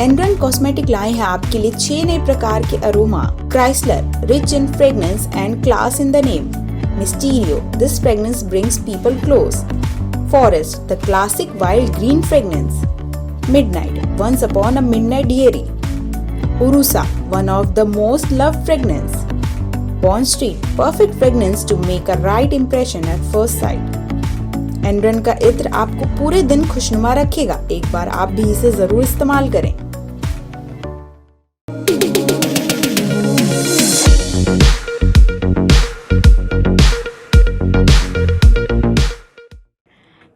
एनरन cosmetic लाए हैं आपके लिए 6 नए प्रकार के aroma. Chrysler, rich in fragrance and class in the name. Mysterio, this fragrance brings people close. Forest, the classic wild green fragrance. Midnight, once upon a midnight dreary. उरुसा, one of the most loved fragrance. Bond Street, perfect fragrance to make a right impression at first sight. एनरन का इत्र आपको पूरे दिन खुशनुमा रखेगा। एक बार आप भी इसे जरूर इस्तेमाल करें।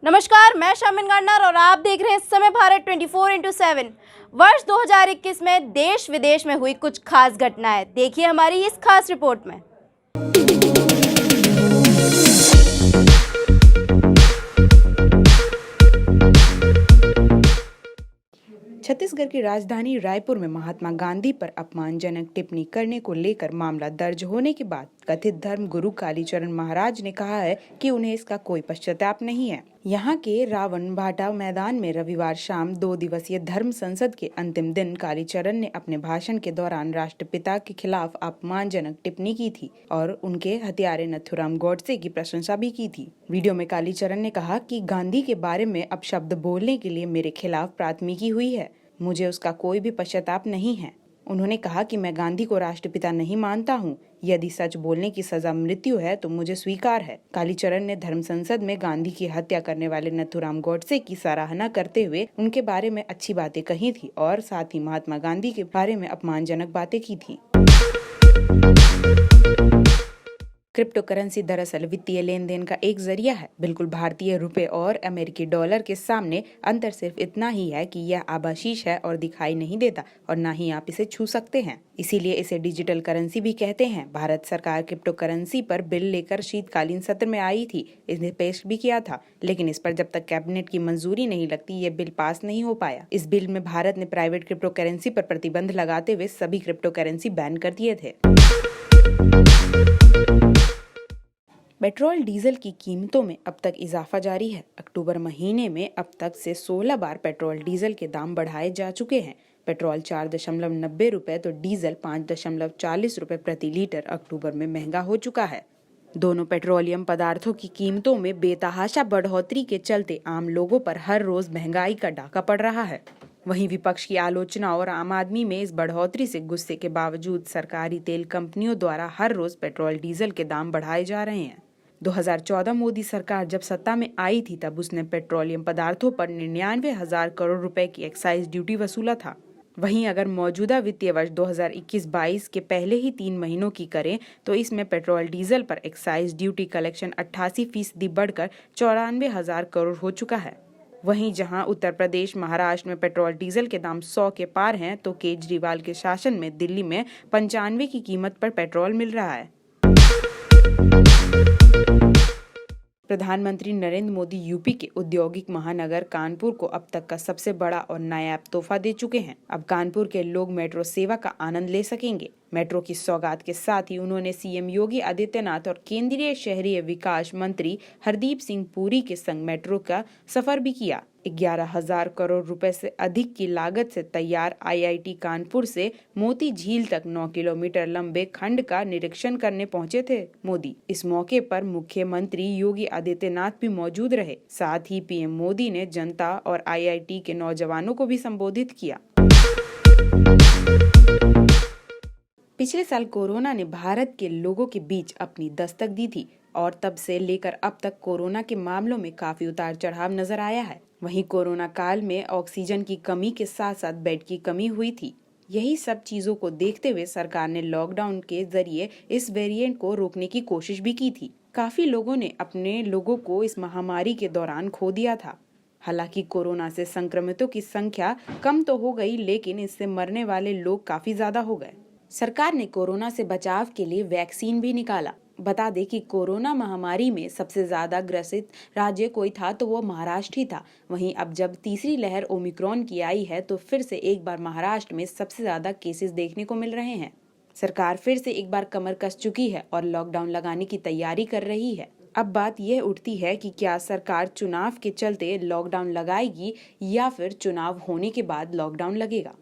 नमस्कार, मैं शामिन गार्डनर और आप देख रहे हैं समय भारत 24/7। वर्ष 2021 में देश विदेश में हुई कुछ खास घटनाएं देखिए हमारी इस खास रिपोर्ट में। छत्तीसगढ़ की राजधानी रायपुर में महात्मा गांधी पर अपमानजनक टिप्पणी करने को लेकर मामला दर्ज होने के बाद कथित धर्म गुरु कालीचरण महाराज ने कहा है कि उन्हें इसका कोई पश्चाताप नहीं है। यहाँ के रावण भाटा मैदान में रविवार शाम 2 दिवसीय धर्म संसद के अंतिम दिन कालीचरण ने अपने भाषण के दौरान राष्ट्रपिता के खिलाफ अपमानजनक टिप्पणी की थी और उनके हत्यारे नथुराम गॉडसे की प्रशंसा भी की थी। वीडियो में कालीचरण ने कहा कि गांधी के बारे में अपशब्द बोलने के लिए मेरे खिलाफ प्राथमिकी हुई है, मुझे उसका कोई भी पश्चाताप नहीं है। उन्होंने कहा कि मैं गांधी को राष्ट्रपिता नहीं मानता हूं। यदि सच बोलने की सजा मृत्यु है तो मुझे स्वीकार है। कालीचरण ने धर्म संसद में गांधी की हत्या करने वाले नथुराम गॉडसे की सराहना करते हुए उनके बारे में अच्छी बातें कही थी और साथ ही महात्मा गांधी के बारे में अपमानजनक बातें की थी। क्रिप्टो करेंसी दरअसल वित्तीय लेन देन का एक जरिया है। बिल्कुल भारतीय रुपए और अमेरिकी डॉलर के सामने अंतर सिर्फ इतना ही है कि यह आभासीय है और दिखाई नहीं देता और ना ही आप इसे छू सकते हैं, इसीलिए इसे डिजिटल करेंसी भी कहते हैं। भारत सरकार क्रिप्टो करेंसी पर बिल लेकर शीतकालीन सत्र में आई थी, इसे पेश भी किया था, लेकिन इस पर जब तक कैबिनेट की मंजूरी नहीं लगती ये बिल पास नहीं हो पाया। इस बिल में भारत ने प्राइवेट क्रिप्टो करेंसी पर प्रतिबंध लगाते हुए सभी क्रिप्टो करेंसी बैन कर दिए थे। पेट्रोल डीजल की कीमतों में अब तक इजाफा जारी है। अक्टूबर महीने में अब तक से 16 बार पेट्रोल डीजल के दाम बढ़ाए जा चुके हैं। पेट्रोल 4.90 रुपए तो डीजल 5.40 रुपए प्रति लीटर अक्टूबर में महंगा हो चुका है। दोनों पेट्रोलियम पदार्थों की कीमतों में बेतहाशा बढ़ोतरी के चलते आम लोगों पर हर रोज महंगाई का डाका पड़ रहा है। वहीं विपक्ष की आलोचना और आम आदमी में इस बढ़ोतरी से गुस्से के बावजूद सरकारी तेल कंपनियों द्वारा हर रोज पेट्रोल डीजल के दाम बढ़ाए जा रहे हैं। 2014 मोदी सरकार जब सत्ता में आई थी तब उसने पेट्रोलियम पदार्थों पर 99,000 करोड़ रुपए की एक्साइज ड्यूटी वसूला था। वहीं अगर मौजूदा वित्तीय वर्ष 2021-22 के पहले ही 3 महीनों की करें तो इसमें पेट्रोल डीजल पर एक्साइज ड्यूटी कलेक्शन 88% बढ़कर 94,000 करोड़ हो चुका है। वहीं जहां उत्तर प्रदेश, महाराष्ट्र में पेट्रोल डीजल के दाम 100 के पार हैं तो केजरीवाल के शासन में दिल्ली में 95 की कीमत पर पेट्रोल मिल रहा है। प्रधानमंत्री नरेंद्र मोदी यूपी के औद्योगिक महानगर कानपुर को अब तक का सबसे बड़ा और नायाब तोहफा दे चुके हैं। अब कानपुर के लोग मेट्रो सेवा का आनंद ले सकेंगे। मेट्रो की सौगात के साथ ही उन्होंने सीएम योगी आदित्यनाथ और केंद्रीय शहरी विकास मंत्री हरदीप सिंह पुरी के संग मेट्रो का सफर भी किया। 11,000 करोड़ रुपए से अधिक की लागत से तैयार आईआईटी कानपुर से मोती झील तक 9 किलोमीटर लंबे खंड का निरीक्षण करने पहुंचे थे मोदी। इस मौके पर मुख्यमंत्री योगी आदित्यनाथ भी मौजूद रहे। साथ ही पीएम मोदी ने जनता और आईआईटी के नौजवानों को भी संबोधित किया। पिछले साल कोरोना ने भारत के लोगों के बीच अपनी दस्तक दी थी और तब से लेकर अब तक कोरोना के मामलों में काफी उतार चढ़ाव नजर आया है। वहीं कोरोना काल में ऑक्सीजन की कमी के साथ साथ बेड की कमी हुई थी। यही सब चीजों को देखते हुए सरकार ने लॉकडाउन के जरिए इस वेरिएंट को रोकने की कोशिश भी की थी। काफी लोगों ने अपने लोगों को इस महामारी के दौरान खो दिया था। हालांकि कोरोना से संक्रमितों की संख्या कम तो हो गई, लेकिन इससे मरने वाले लोग काफी ज्यादा हो गए। सरकार ने कोरोना से बचाव के लिए वैक्सीन भी निकाला। बता दें कि कोरोना महामारी में सबसे ज्यादा ग्रसित राज्य कोई था तो वो महाराष्ट्र ही था। वहीं अब जब तीसरी लहर ओमिक्रॉन की आई है तो फिर से एक बार महाराष्ट्र में सबसे ज्यादा केसेस देखने को मिल रहे हैं। सरकार फिर से एक बार कमर कस चुकी है और लॉकडाउन लगाने की तैयारी कर रही है। अब बात यह उठती है कि क्या सरकार चुनाव के चलते लॉकडाउन लगाएगी या फिर चुनाव होने के बाद लॉकडाउन लगेगा।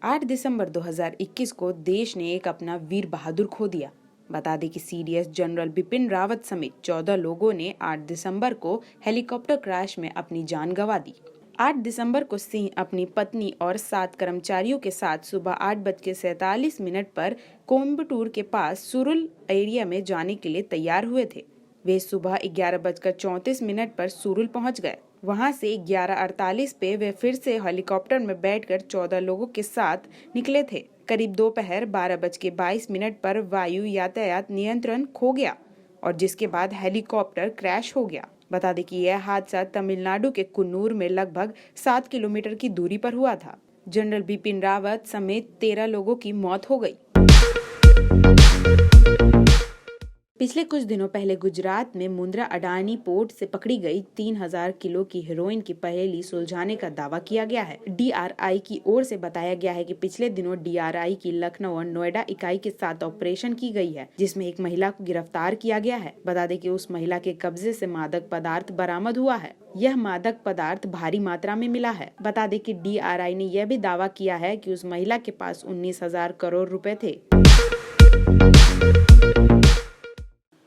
8 दिसंबर 2021 को देश ने एक अपना वीर बहादुर खो दिया। बता दें कि सीडीएस जनरल बिपिन रावत समेत 14 लोगों ने 8 दिसंबर को हेलीकॉप्टर क्रैश में अपनी जान गंवा दी। 8 दिसंबर को सिंह अपनी पत्नी और 7 कर्मचारियों के साथ सुबह 8:47 पर कोयम्बटूर के पास सुरुल एरिया में जाने के लिए तैयार हुए थे। वे सुबह 11:34 पर सुरुल पहुंच गए। वहां से 11:48 पे वे फिर से हेलीकॉप्टर में बैठकर 14 लोगों के साथ निकले थे। करीब दोपहर 12:22 पर वायु यातायात नियंत्रण खो गया और जिसके बाद हेलीकॉप्टर क्रैश हो गया। बता दें कि यह हादसा तमिलनाडु के कुन्नूर में लगभग 7 किलोमीटर की दूरी पर हुआ था। जनरल बिपिन रावत समेत 13 लोगों की मौत हो गई। पिछले कुछ दिनों पहले गुजरात में मुंद्रा अडानी पोर्ट से पकड़ी गई 3000 किलो की हेरोइन की पहेली सुलझाने का दावा किया गया है। डीआरआई की ओर से बताया गया है कि पिछले दिनों डीआरआई की लखनऊ और नोएडा इकाई के साथ ऑपरेशन की गई है, जिसमें एक महिला को गिरफ्तार किया गया है। बता दें कि उस महिला के कब्जे से मादक पदार्थ बरामद हुआ है। यह मादक पदार्थ भारी मात्रा में मिला है। बता दें कि डीआरआई ने यह भी दावा किया है कि उस महिला के पास 19,000 करोड़ रुपए थे।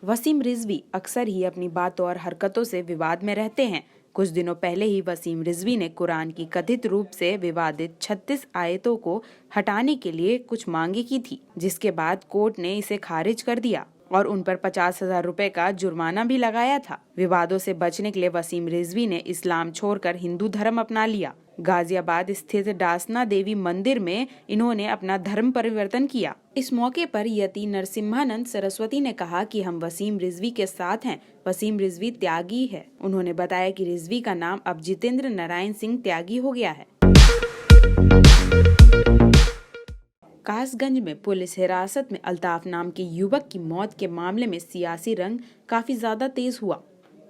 वसीम रिजवी अक्सर ही अपनी बातों और हरकतों से विवाद में रहते हैं। कुछ दिनों पहले ही वसीम रिजवी ने कुरान की कथित रूप से विवादित 36 आयतों को हटाने के लिए कुछ मांगे की थी, जिसके बाद कोर्ट ने इसे खारिज कर दिया और उन पर 50,000 रुपए का जुर्माना भी लगाया था। विवादों से बचने के लिए वसीम रिजवी ने इस्लाम छोड़कर हिंदू धर्म अपना लिया। गाजियाबाद स्थित डासना देवी मंदिर में इन्होंने अपना धर्म परिवर्तन किया। इस मौके पर यति नरसिम्हानंद सरस्वती ने कहा कि हम वसीम रिजवी के साथ हैं। वसीम रिजवी त्यागी है। उन्होंने बताया कि रिजवी का नाम अब जितेंद्र नारायण सिंह त्यागी हो गया है। कासगंज में पुलिस हिरासत में अल्ताफ नाम के युवक की मौत के मामले में सियासी रंग काफी ज्यादा तेज हुआ।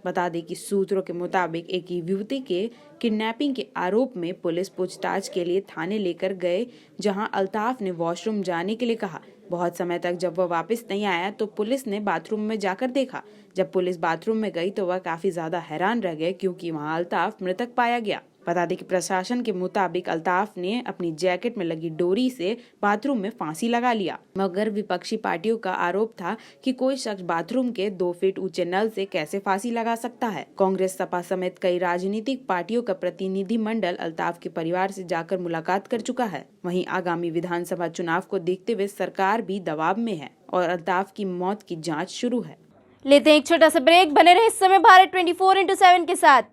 बता दें कि सूत्रों के मुताबिक एक युवती के किडनैपिंग के आरोप में पुलिस पूछताछ के लिए थाने लेकर गए, जहां अल्ताफ ने वॉशरूम जाने के लिए कहा। बहुत समय तक जब वह वापस नहीं आया तो पुलिस ने बाथरूम में जाकर देखा। जब पुलिस बाथरूम में गई तो वह काफी ज्यादा हैरान रह गए, क्योंकि वहां अल्ताफ मृतक पाया गया। बता दें कि प्रशासन के मुताबिक अल्ताफ ने अपनी जैकेट में लगी डोरी से बाथरूम में फांसी लगा लिया, मगर विपक्षी पार्टियों का आरोप था कि कोई शख्स बाथरूम के 2 फीट ऊंचे नल से कैसे फांसी लगा सकता है। कांग्रेस, सपा समेत कई राजनीतिक पार्टियों का प्रतिनिधि मंडल अल्ताफ के परिवार से जाकर मुलाकात कर चुका है। वहीं आगामी विधानसभा चुनाव को देखते हुए सरकार भी दबाव में है और अल्ताफ की मौत की जाँच शुरू है। लेते हैं एक छोटा सा ब्रेक। बने रहे इस समय भारत 24/7 के साथ।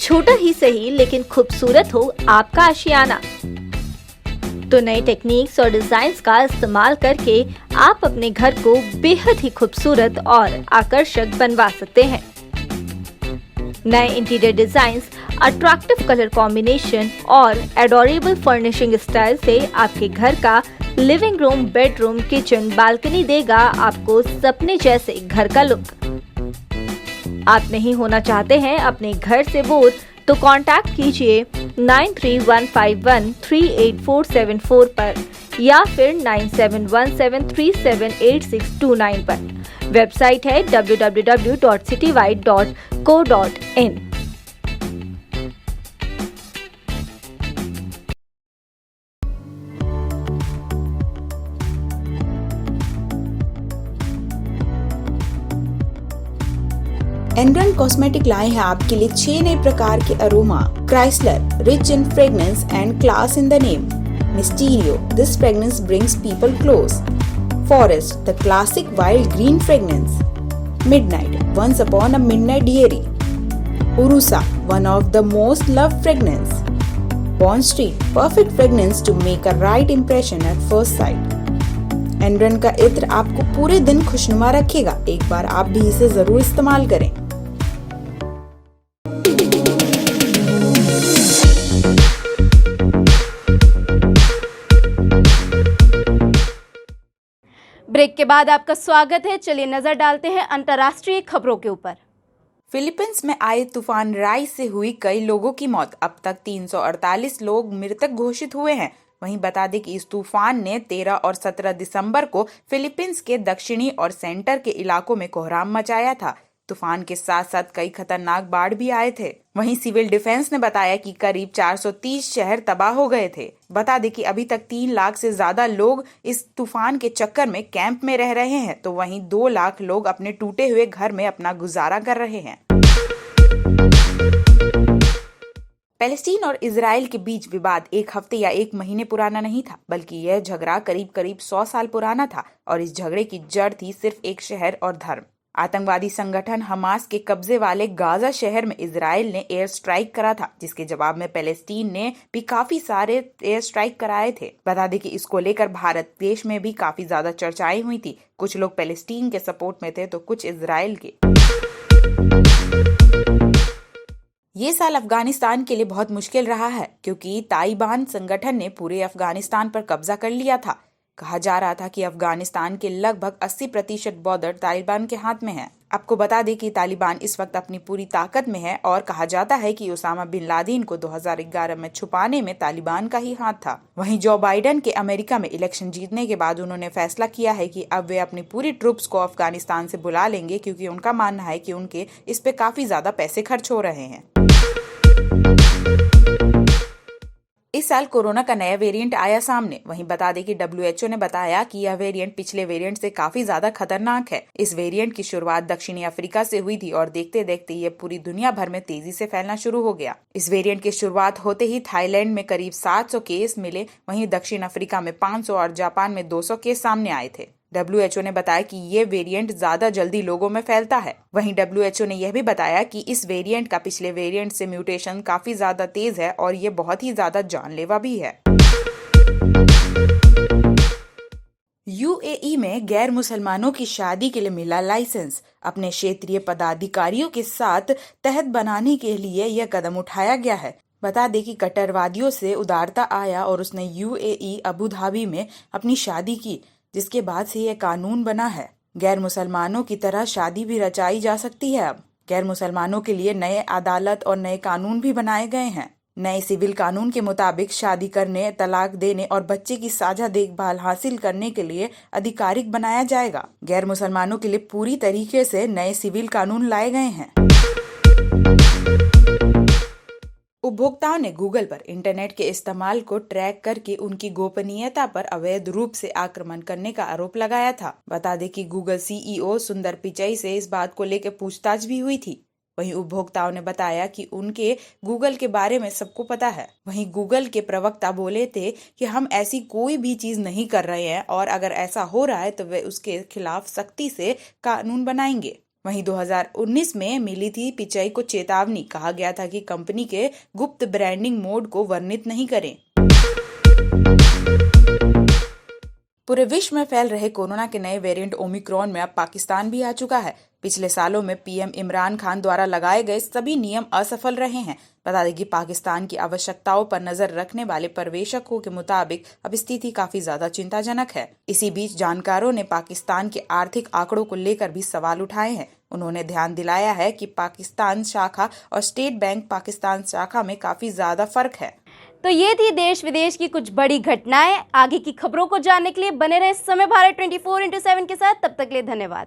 छोटा ही सही लेकिन खूबसूरत हो आपका आशियाना, तो नए टेक्निक्स और डिजाइन्स का इस्तेमाल करके आप अपने घर को बेहद ही खूबसूरत और आकर्षक बनवा सकते हैं। नए interior designs, attractive colour combination और एडोरेबल फर्निशिंग स्टाइल से आपके घर का living room, bedroom, kitchen, balcony देगा आपको सपने जैसे घर का लुक। आप नहीं होना चाहते हैं अपने घर से बोर, तो कांटेक्ट कीजिए 9315138474 पर या फिर 9717378629 पर। वेबसाइट है www.citywide.co.in। एनरन कॉस्मेटिक लाए हैं आपके लिए 6 नए प्रकार के aroma. Chrysler, rich in fragrance and class in the name. Mysterio, this fragrance brings people close. Forest, the classic wild green fragrance. Midnight, once upon a midnight dreary. उरुसा, one of the most loved fragrance. Bond street, perfect fragrance to make a right impression at first sight. एनरन का इत्र आपको पूरे दिन खुशनुमा रखेगा। एक बार आप भी इसे जरूर इस्तेमाल करें। ब्रेक के बाद आपका स्वागत है। चलिए नजर डालते हैं अंतर्राष्ट्रीय खबरों के ऊपर। फिलीपींस में आए तूफान राइस से हुई कई लोगों की मौत। अब तक 348 लोग मृतक घोषित हुए हैं। वहीं बता दें कि इस तूफान ने 13 और 17 दिसंबर को फिलीपींस के दक्षिणी और सेंटर के इलाकों में कोहराम मचाया था। तूफान के साथ साथ कई खतरनाक बाढ़ भी आए थे। वहीं सिविल डिफेंस ने बताया कि करीब 430 शहर तबाह हो गए थे। बता दें कि अभी तक 3 लाख से ज्यादा लोग इस तूफान के चक्कर में कैंप में रह रहे हैं, तो वहीं 2 लाख लोग अपने टूटे हुए घर में अपना गुजारा कर रहे हैं। पैलेस्टीन और इजराइल के बीच विवाद एक हफ्ते या एक महीने पुराना नहीं था, बल्कि यह झगड़ा करीब 100 साल पुराना था और इस झगड़े की जड़ थी सिर्फ एक शहर और धर्म। आतंकवादी संगठन हमास के कब्जे वाले गाजा शहर में इजराइल ने एयर स्ट्राइक करा था, जिसके जवाब में पैलेस्टीन ने भी काफी सारे एयर स्ट्राइक कराए थे। बता दें कि इसको लेकर भारत देश में भी काफी ज्यादा चर्चाएं हुई थी। कुछ लोग पैलेस्टीन के सपोर्ट में थे तो कुछ इजराइल के। ये साल अफगानिस्तान के लिए बहुत मुश्किल रहा है, क्योंकि तालिबान संगठन ने पूरे अफगानिस्तान पर कब्जा कर लिया था। कहा जा रहा था कि अफगानिस्तान के लगभग 80% बॉर्डर तालिबान के हाथ में है। आपको बता दें कि तालिबान इस वक्त अपनी पूरी ताकत में है और कहा जाता है कि उसामा बिन लादेन को 2011 में छुपाने में तालिबान का ही हाथ था। वहीं जो बाइडेन के अमेरिका में इलेक्शन जीतने के बाद उन्होंने फैसला किया है कि अब वे अपनी पूरी ट्रूप्स को अफगानिस्तान से बुला लेंगे, क्योंकि उनका मानना है कि उनके इस पे काफी ज्यादा पैसे खर्च हो रहे हैं। इस साल कोरोना का नया वेरिएंट आया सामने। वहीं बता दें कि WHO ने बताया कि यह वेरिएंट पिछले वेरिएंट से काफी ज्यादा खतरनाक है। इस वेरिएंट की शुरुआत दक्षिणी अफ्रीका से हुई थी और देखते देखते ये पूरी दुनिया भर में तेजी से फैलना शुरू हो गया। इस वेरिएंट की शुरुआत होते ही थाईलैंड में करीब 700 केस मिले, वहीं दक्षिण अफ्रीका में 500 और जापान में 200 केस सामने आए थे। WHO ने बताया कि ये वेरिएंट ज्यादा जल्दी लोगों में फैलता है। वहीं WHO ने यह भी बताया कि इस वेरिएंट का पिछले वेरिएंट से म्यूटेशन काफी ज्यादा तेज है और ये बहुत ही ज्यादा जानलेवा भी है। UAE में गैर मुसलमानों की शादी के लिए मिला लाइसेंस। अपने क्षेत्रीय पदाधिकारियों के साथ तहत बनाने के लिए यह कदम उठाया गया है। बता दें कि कट्टरवादियों से उदारता आया और उसने UAE अबू धाबी में अपनी शादी की, जिसके बाद से यह कानून बना है। गैर मुसलमानों की तरह शादी भी रचाई जा सकती है। अब गैर मुसलमानों के लिए नए अदालत और नए कानून भी बनाए गए हैं। नए सिविल कानून के मुताबिक शादी करने, तलाक देने और बच्चे की साझा देखभाल हासिल करने के लिए आधिकारिक बनाया जाएगा। गैर मुसलमानों के लिए पूरी तरीके से नए सिविल कानून लाए गए हैं। उपभोक्ताओं ने गूगल पर इंटरनेट के इस्तेमाल को ट्रैक करके उनकी गोपनीयता पर अवैध रूप से आक्रमण करने का आरोप लगाया था। बता दें कि गूगल CEO सुंदर पिचई से इस बात को लेकर पूछताछ भी हुई थी। वहीं उपभोक्ताओं ने बताया कि उनके गूगल के बारे में सबको पता है। वहीं गूगल के प्रवक्ता बोले थे कि हम ऐसी कोई भी चीज नहीं कर रहे हैं और अगर ऐसा हो रहा है तो वे उसके खिलाफ सख्ती से कानून बनाएंगे। वहीं 2019 में मिली थी पिचाई को चेतावनी। कहा गया था कि कंपनी के गुप्त ब्रांडिंग मोड को वर्णित नहीं करें। पूरे विश्व में फैल रहे कोरोना के नए वेरिएंट ओमिक्रॉन में अब पाकिस्तान भी आ चुका है। पिछले सालों में PM इमरान खान द्वारा लगाए गए सभी नियम असफल रहे हैं। बता दें कि पाकिस्तान की आवश्यकताओं पर नजर रखने वाले पर्यवेक्षकों के मुताबिक अब स्थिति काफी ज्यादा चिंताजनक है। इसी बीच जानकारों ने पाकिस्तान के आर्थिक आंकड़ों को लेकर भी सवाल उठाए हैं। उन्होंने ध्यान दिलाया है कि पाकिस्तान शाखा और स्टेट बैंक पाकिस्तान शाखा में काफी ज्यादा फर्क है। तो ये थी देश विदेश की कुछ बड़ी घटनाएं। आगे की खबरों को जानने के लिए बने रहें समय भारत 24/7 के साथ। तब तक के लिए धन्यवाद।